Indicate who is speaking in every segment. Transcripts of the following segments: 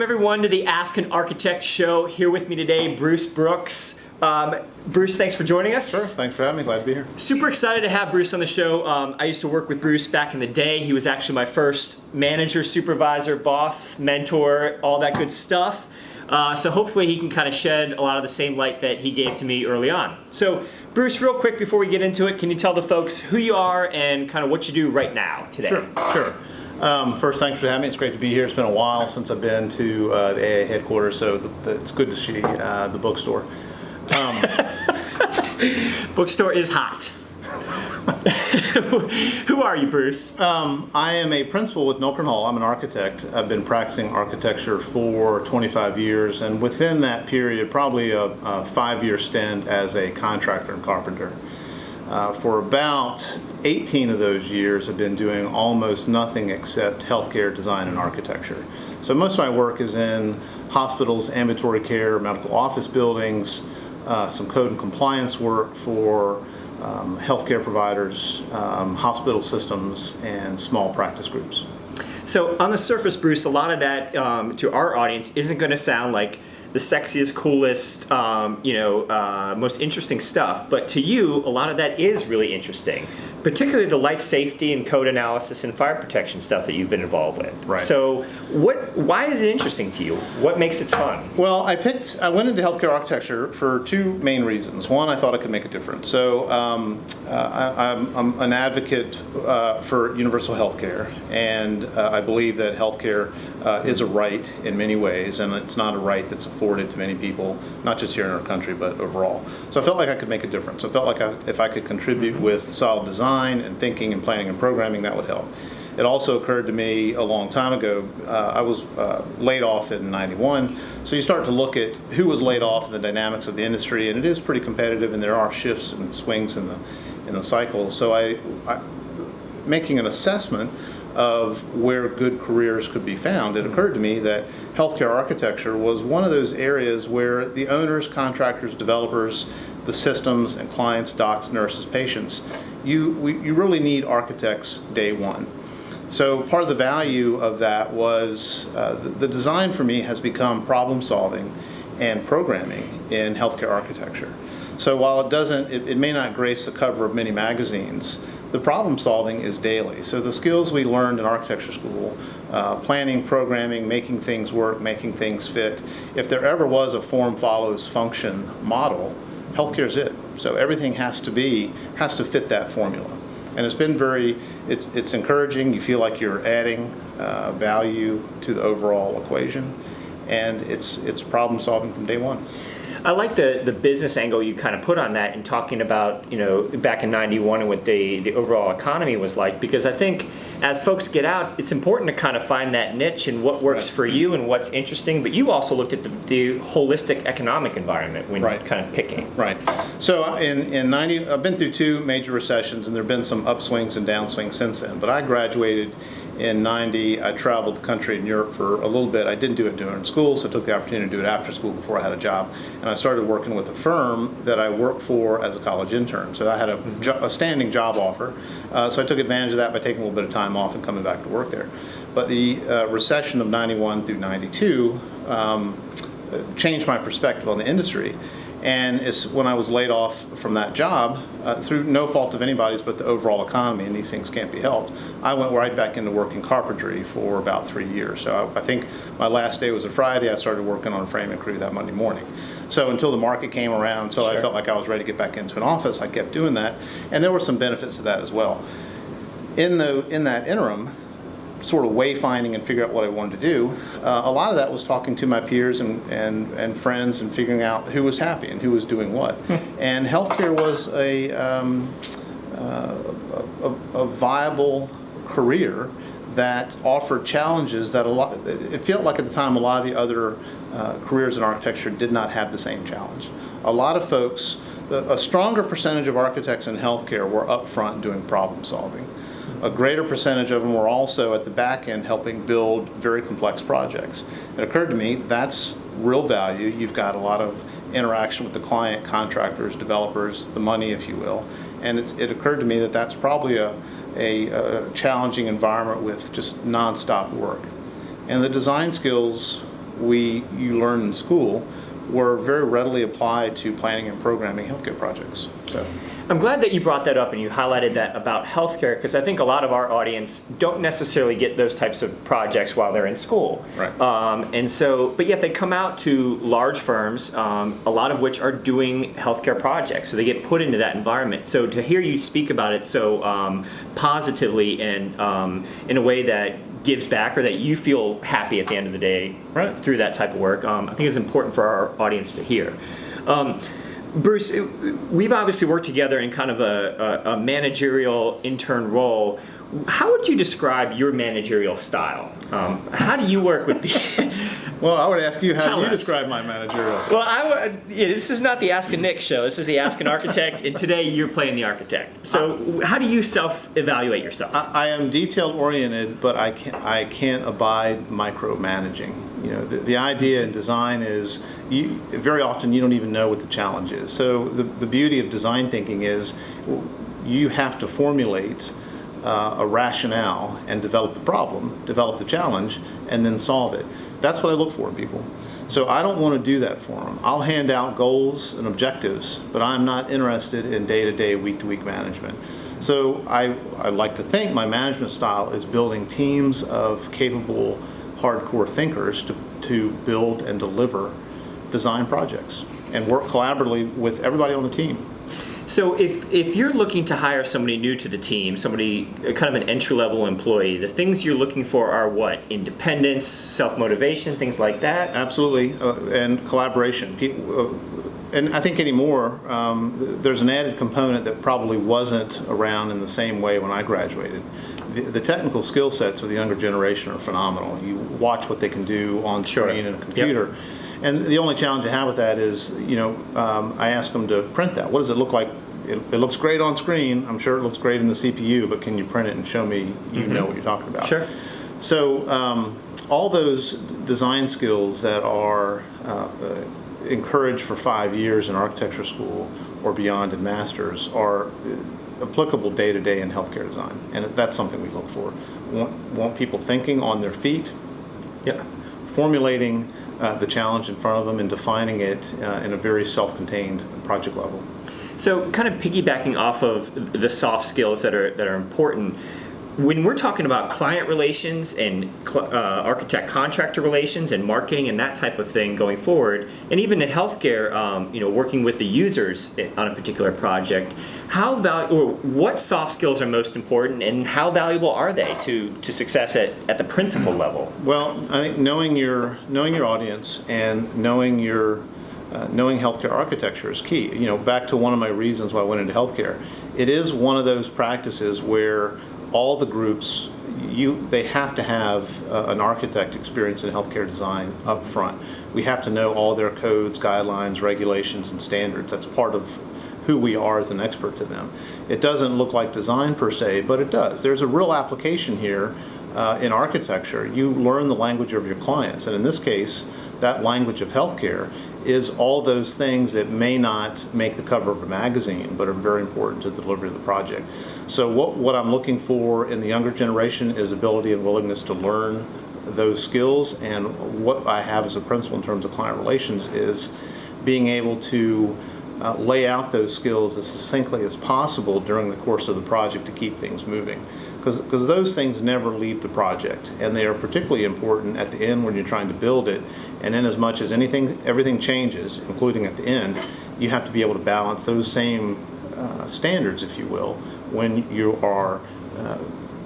Speaker 1: everyone to the Ask an Architect show. Here with me today, Bruce Brooks. Bruce, thanks for joining us.
Speaker 2: Sure, thanks for having me. Glad to be here.
Speaker 1: Super excited to have Bruce on the show. I used to work with Bruce back in the day. He was actually my first manager, supervisor, boss, mentor, all that good stuff. So hopefully he can kind of shed a lot of the same light that he gave to me early on. So Bruce, real quick before we get into it, can you tell the folks who you are and kind of what you do right now today?
Speaker 2: Sure. First, thanks for having me. It's great to be here. It's been a while since I've been to the AIA headquarters, so it's good to see the bookstore.
Speaker 1: Bookstore is hot. Who are you, Bruce?
Speaker 2: I am a principal with Noelker and Hull. I'm an architect. I've been practicing architecture for 25 years, and within that period, probably a 5-year stint as a contractor and carpenter. For about 18 of those years, I've been doing almost nothing except healthcare design and architecture. So most of my work is in hospitals, ambulatory care, medical office buildings, some code and compliance work for healthcare providers, hospital systems, and small practice groups.
Speaker 1: So on the surface, Bruce, a lot of that to our audience isn't going to sound like the sexiest, coolest, most interesting stuff. But to you, a lot of that is really interesting, particularly the life safety and code analysis and fire protection stuff that you've been involved with.
Speaker 2: Right.
Speaker 1: So why is it interesting to you? What makes it fun?
Speaker 2: Well, I went into healthcare architecture for two main reasons. One, I thought I could make a difference. So I'm an advocate for universal healthcare, and I believe that healthcare is a right in many ways, and it's not a right that's afforded to many people, not just here in our country, but overall. So I felt like I could make a difference. I felt like if I could contribute with solid design and thinking and planning and programming, that would help. It also occurred to me a long time ago, I was laid off in '91, so you start to look at who was laid off and the dynamics of the industry, and it is pretty competitive, and there are shifts and swings in the cycle. So I making an assessment of where good careers could be found, it occurred to me that healthcare architecture was one of those areas where the owners, contractors, developers, the systems and clients, docs, nurses, patients, you really need architects day one. So part of the value of that was the design for me has become problem solving and programming in healthcare architecture. So while it may not grace the cover of many magazines, the problem solving is daily. So the skills we learned in architecture school, planning, programming, making things work, making things fit, if there ever was a form follows function model, healthcare is it. So everything has to fit that formula. And it's been it's encouraging. You feel like you're adding value to the overall equation, and it's problem solving from day one.
Speaker 1: I like the business angle you kind of put on that and talking about, back in '91 and what the overall economy was like, because I think as folks get out, it's important to kind of find that niche and what works for you and what's interesting, but you also looked at the holistic economic environment when you're kind of picking.
Speaker 2: Right. So in '90, I've been through two major recessions, and there have been some upswings and downswings since then, but I graduated in '90. I traveled the country and Europe for a little bit. I didn't do it during school, so I took the opportunity to do it after school before I had a job. And I started working with a firm that I worked for as a college intern. So I had a standing job offer. So I took advantage of that by taking a little bit of time off and coming back to work there. But the recession of '91 through '92 changed my perspective on the industry. And it's when I was laid off from that job, through no fault of anybody's but the overall economy, and these things can't be helped, I went right back into working carpentry for about 3 years. So I think my last day was a Friday. I started working on a framing crew that Monday morning. So until the market came around, so I felt like I was ready to get back into an office, I kept doing that. And there were some benefits to that as well. In that interim, sort of wayfinding and figure out what I wanted to do, a lot of that was talking to my peers and friends and figuring out who was happy and who was doing what. And healthcare was a viable career that offered challenges that it felt like at the time a lot of the other careers in architecture did not have the same challenge. A lot of folks, a stronger percentage of architects in healthcare were up front doing problem solving. A greater percentage of them were also at the back end helping build very complex projects. It occurred to me that's real value. You've got a lot of interaction with the client, contractors, developers, the money, if you will. And it occurred to me that that's probably a challenging environment with just nonstop work. And the design skills you learn in school were very readily applied to planning and programming healthcare projects. So.
Speaker 1: I'm glad that you brought that up and you highlighted that about healthcare, because I think a lot of our audience don't necessarily get those types of projects while they're in school.
Speaker 2: Right.
Speaker 1: But yet they come out to large firms, a lot of which are doing healthcare projects. So they get put into that environment. So to hear you speak about it so positively and in a way that gives back, or that you feel happy at the end of the day through that type of work, I think is important for our audience to hear. Bruce, we've obviously worked together in kind of a managerial intern role. How would you describe your managerial style? How do you work with people?
Speaker 2: Well, I would ask you, how
Speaker 1: Tell
Speaker 2: do you
Speaker 1: us.
Speaker 2: describe my managerial style?
Speaker 1: Well, this is not the Ask a Nick show. This is the Ask an Architect, and today you're playing the architect. So how do you self-evaluate yourself?
Speaker 2: I am detail-oriented, but I can't abide micromanaging. You know, the idea in design is very often you don't even know what the challenge is. So the beauty of design thinking is you have to formulate a rationale and develop the problem, develop the challenge, and then solve it. That's what I look for in people. So I don't want to do that for them. I'll hand out goals and objectives, but I'm not interested in day-to-day, week-to-week management. So I like to think my management style is building teams of capable, hardcore thinkers to build and deliver design projects and work collaboratively with everybody on the team.
Speaker 1: So if you're looking to hire somebody new to the team, somebody kind of an entry-level employee, the things you're looking for are what? Independence, self-motivation, things like that?
Speaker 2: Absolutely, and collaboration. And I think anymore, there's an added component that probably wasn't around in the same way when I graduated. The technical skill sets of the younger generation are phenomenal. You watch what they can do on screen and a computer. Yep. And the only challenge I have with that is, I ask them to print that. What does it look like? It looks great on screen. I'm sure it looks great in the CPU, but can you print it and show me you know what you're talking about?
Speaker 1: Sure.
Speaker 2: So all those design skills that are encouraged for 5 years in architecture school or beyond in masters are applicable day-to-day in healthcare design. And that's something we look for. Want people thinking on their feet, formulating the challenge in front of them and defining it in a very self-contained project level.
Speaker 1: So kind of piggybacking off of the soft skills that are important, when we're talking about client relations and architect-contractor relations and marketing and that type of thing going forward, and even in healthcare, working with the users on a particular project, what soft skills are most important, and how valuable are they to success at the principal level?
Speaker 2: Well, I think knowing your audience and knowing healthcare architecture is key. Back to one of my reasons why I went into healthcare, it is one of those practices where all the groups, they have to have an architect experience in healthcare design up front. We have to know all their codes, guidelines, regulations, and standards. That's part of who we are as an expert to them. It doesn't look like design per se, but it does. There's a real application here in architecture. You learn the language of your clients, and in this case, that language of healthcare is all those things that may not make the cover of a magazine, but are very important to the delivery of the project. So what I'm looking for in the younger generation is ability and willingness to learn those skills, and what I have as a principle in terms of client relations is being able to lay out those skills as succinctly as possible during the course of the project to keep things moving. Because those things never leave the project, and they are particularly important at the end when you're trying to build it. And in as much as everything changes, including at the end, you have to be able to balance those same standards, if you will, when you are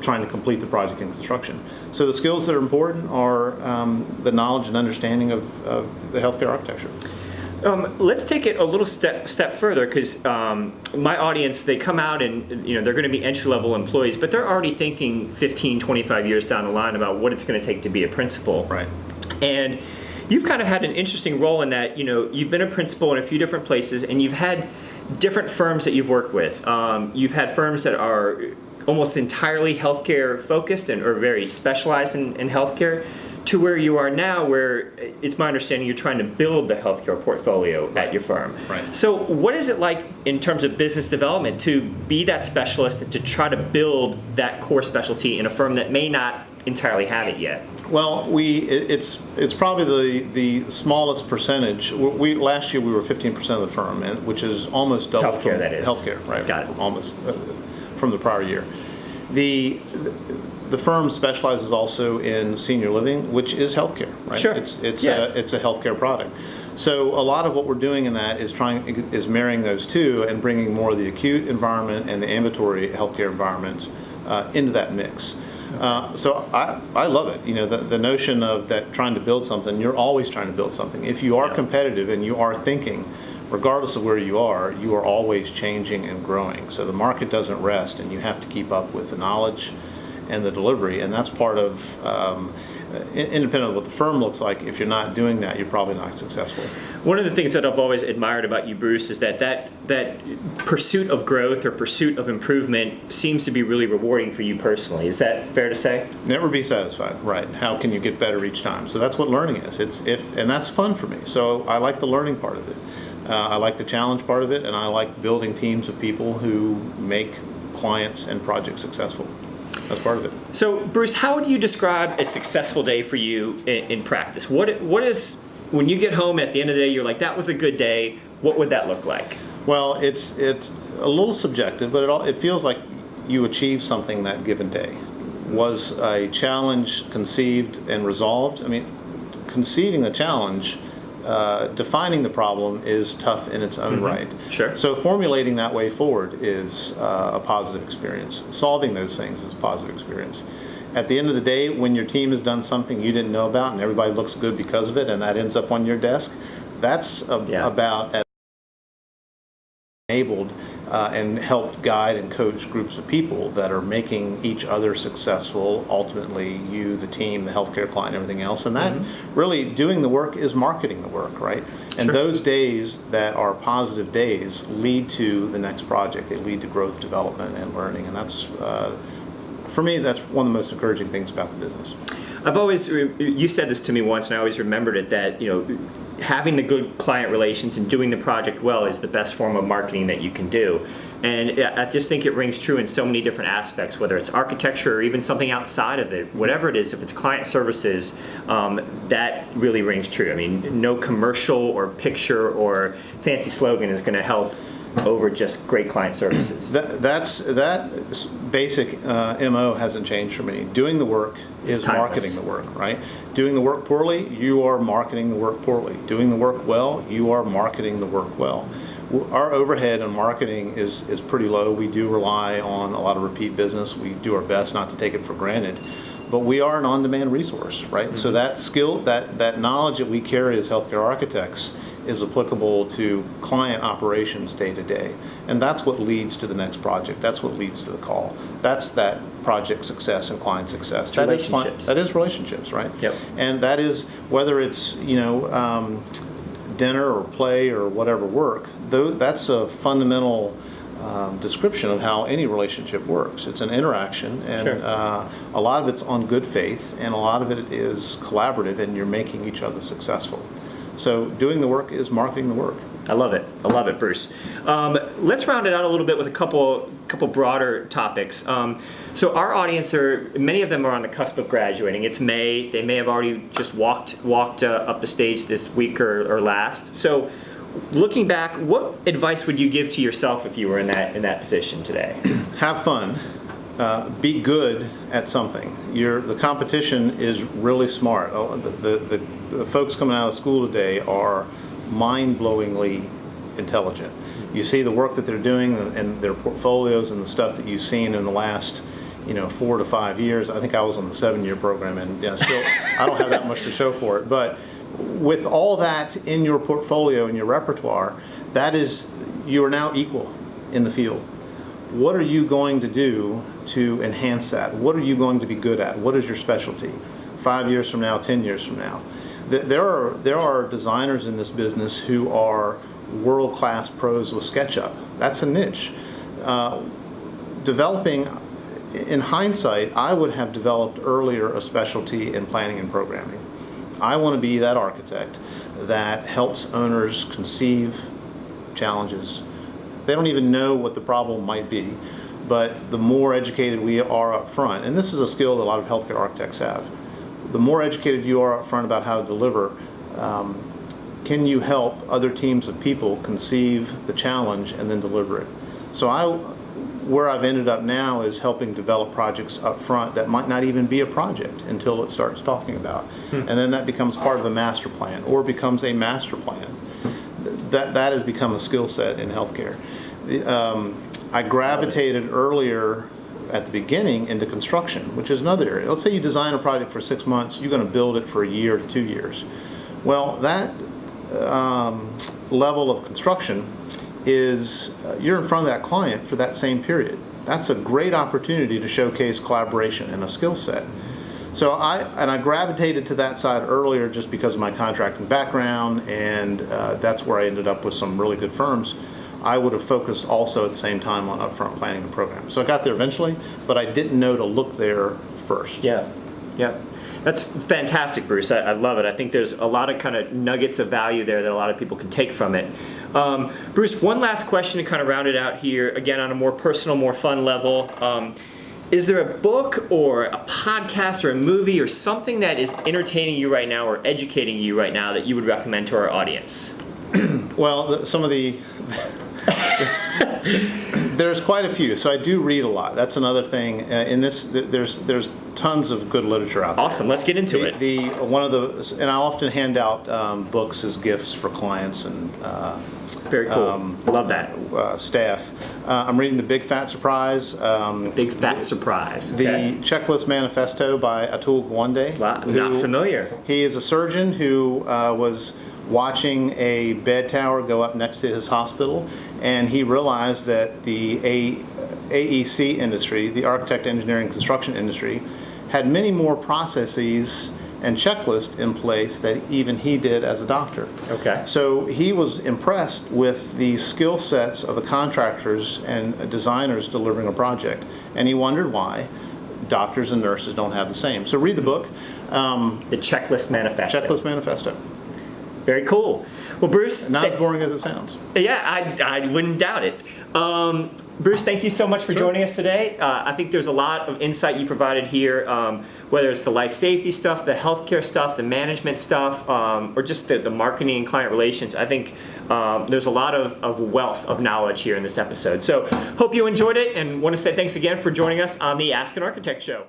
Speaker 2: trying to complete the project in construction. So the skills that are important are the knowledge and understanding of the healthcare architecture.
Speaker 1: Let's take it a little step further, because my audience, they come out and they're going to be entry-level employees, but they're already thinking 15, 25 years down the line about what it's going to take to be a principal.
Speaker 2: Right.
Speaker 1: And you've kind of had an interesting role in that, you've been a principal in a few different places, and you've had different firms that you've worked with. You've had firms that are almost entirely healthcare focused and are very specialized in healthcare, to where you are now, where it's my understanding you're trying to build the healthcare portfolio at your firm.
Speaker 2: Right.
Speaker 1: So what is it like in terms of business development to be that specialist and to try to build that core specialty in a firm that may not entirely have it yet?
Speaker 2: Well, it's probably the smallest percentage. Last year we were 15% of the firm, which is almost double.
Speaker 1: Healthcare,
Speaker 2: from
Speaker 1: that is.
Speaker 2: Healthcare, right?
Speaker 1: Got it.
Speaker 2: Almost from the prior year. The firm specializes also in senior living, which is healthcare, right?
Speaker 1: Sure.
Speaker 2: It's
Speaker 1: Yeah.
Speaker 2: a healthcare product. So a lot of what we're doing in that is marrying those two and bringing more of the acute environment and the ambulatory healthcare environment into that mix. So I love it. You know, the notion of that trying to build something, you're always trying to build something. If you are competitive and you are thinking, regardless of where you are always changing and growing. So the market doesn't rest, and you have to keep up with the knowledge and the delivery. And that's part of, independent of what the firm looks like, if you're not doing that, you're probably not successful.
Speaker 1: One of the things that I've always admired about you, Bruce, is that pursuit of growth or pursuit of improvement seems to be really rewarding for you personally. Is that fair to say?
Speaker 2: Never be satisfied, right? How can you get better each time? So that's what learning is. And that's fun for me. So I like the learning part of it. I like the challenge part of it, and I like building teams of people who make clients and projects successful. That's part of it.
Speaker 1: So, Bruce, how would you describe a successful day for you in practice? What is, when you get home at the end of the day, you're like, that was a good day, what would that look like?
Speaker 2: Well, it's a little subjective, but it feels like you achieved something that given day. Was a challenge conceived and resolved? I mean, conceiving the challenge, defining the problem is tough in its own right.
Speaker 1: Sure.
Speaker 2: So formulating that way forward is a positive experience. Solving those things is a positive experience. At the end of the day, when your team has done something you didn't know about and everybody looks good because of it, and that ends up on your desk, that's about as enabled and helped guide and coach groups of people that are making each other successful, ultimately you, the team, the healthcare client, everything else. And that really, doing the work is marketing the work, right? And those days that are positive days lead to the next project. They lead to growth, development, and learning. And that's, for me, that's one of the most encouraging things about the business.
Speaker 1: I've always, you said this to me once, and I always remembered it, that, you know, having the good client relations and doing the project well is the best form of marketing that you can do. And I just think it rings true in so many different aspects, whether it's architecture or even something outside of it, whatever it is, if it's client services, that really rings true. I mean, no commercial or picture or fancy slogan is going to help over just great client services. That
Speaker 2: basic MO hasn't changed for me. Doing the work is marketing the work, right? Doing the work poorly, you are marketing the work poorly. Doing the work well, you are marketing the work well. Our overhead on marketing is pretty low. We do rely on a lot of repeat business. We do our best not to take it for granted. But we are an on-demand resource, right? So that skill, that knowledge that we carry as healthcare architects is applicable to client operations day to day. And that's what leads to the next project. That's what leads to the call. That's that project success and client success.
Speaker 1: It's relationships.
Speaker 2: That is relationships, right?
Speaker 1: Yep.
Speaker 2: And that is, whether it's, dinner or play or whatever work, that's a fundamental description of how any relationship works. It's an interaction, and a lot of it's on good faith, and a lot of it is collaborative, and you're making each other successful. So doing the work is marketing the work.
Speaker 1: I love it, Bruce. Let's round it out a little bit with a couple broader topics. So our audience many of them are on the cusp of graduating. It's May. They may have already just walked up the stage this week or last. So, looking back, what advice would you give to yourself if you were in that position today?
Speaker 2: Have fun. Be good at something. The competition is really smart. The folks coming out of school today are mind-blowingly intelligent. You see the work that they're doing and their portfolios and the stuff that you've seen in the last 4 to 5 years. I think I was on the 7-year program, and still I don't have that much to show for it. But with all that in your portfolio and your repertoire, you are now equal in the field. What are you going to do to enhance that? What are you going to be good at? What is your specialty? 5 years from now, 10 years from now. There are designers in this business who are world-class pros with SketchUp. That's a niche. Developing, in hindsight, I would have developed earlier a specialty in planning and programming. I want to be that architect that helps owners conceive challenges. They don't even know what the problem might be, but the more educated we are up front, and this is a skill that a lot of healthcare architects have, the more educated you are up front about how to deliver, can you help other teams of people conceive the challenge and then deliver it? So where I've ended up now is helping develop projects up front that might not even be a project until it starts talking about. And then that becomes part of a master plan or becomes a master plan. That has become a skill set in healthcare. I gravitated earlier at the beginning into construction, which is another area. Let's say you design a project for 6 months, you're going to build it for a year to 2 years. Well, that level of construction is you're in front of that client for that same period. That's a great opportunity to showcase collaboration and a skill set. So I gravitated to that side earlier just because of my contracting background, and that's where I ended up with some really good firms. I would have focused also at the same time on upfront planning and program. So I got there eventually, but I didn't know to look there first.
Speaker 1: Yeah. That's fantastic, Bruce. I love it. I think there's a lot of kind of nuggets of value there that a lot of people can take from it. Bruce, one last question to kind of round it out here, again on a more personal, more fun level. Is there a book or a podcast or a movie or something that is entertaining you right now or educating you right now that you would recommend to our audience?
Speaker 2: Well, some of the there's quite a few. So I do read a lot. That's another thing. In this, there's tons of good literature out there.
Speaker 1: Awesome. Let's get into it.
Speaker 2: And I often hand out books as gifts for clients and
Speaker 1: very cool. Love that.
Speaker 2: Staff. I'm reading The Big Fat Surprise.
Speaker 1: Big Fat Surprise. Okay.
Speaker 2: The Checklist Manifesto by Atul Gawande.
Speaker 1: Wow, not familiar.
Speaker 2: He is a surgeon who was watching a bed tower go up next to his hospital, and he realized that the AEC industry, the architect, engineering, construction industry, had many more processes and checklists in place that even he did as a doctor.
Speaker 1: Okay.
Speaker 2: So he was impressed with the skill sets of the contractors and designers delivering a project, and he wondered why doctors and nurses don't have the same. So read the book.
Speaker 1: The Checklist Manifesto.
Speaker 2: Checklist Manifesto.
Speaker 1: Very cool. Well, Bruce.
Speaker 2: Not as boring as it sounds.
Speaker 1: Yeah, I wouldn't doubt it. Bruce, thank you so much for joining us today. I think there's a lot of insight you provided here, whether it's the life safety stuff, the healthcare stuff, the management stuff, or just the marketing and client relations. I think there's a lot of wealth of knowledge here in this episode. So hope you enjoyed it, and want to say thanks again for joining us on the Ask an Architect Show.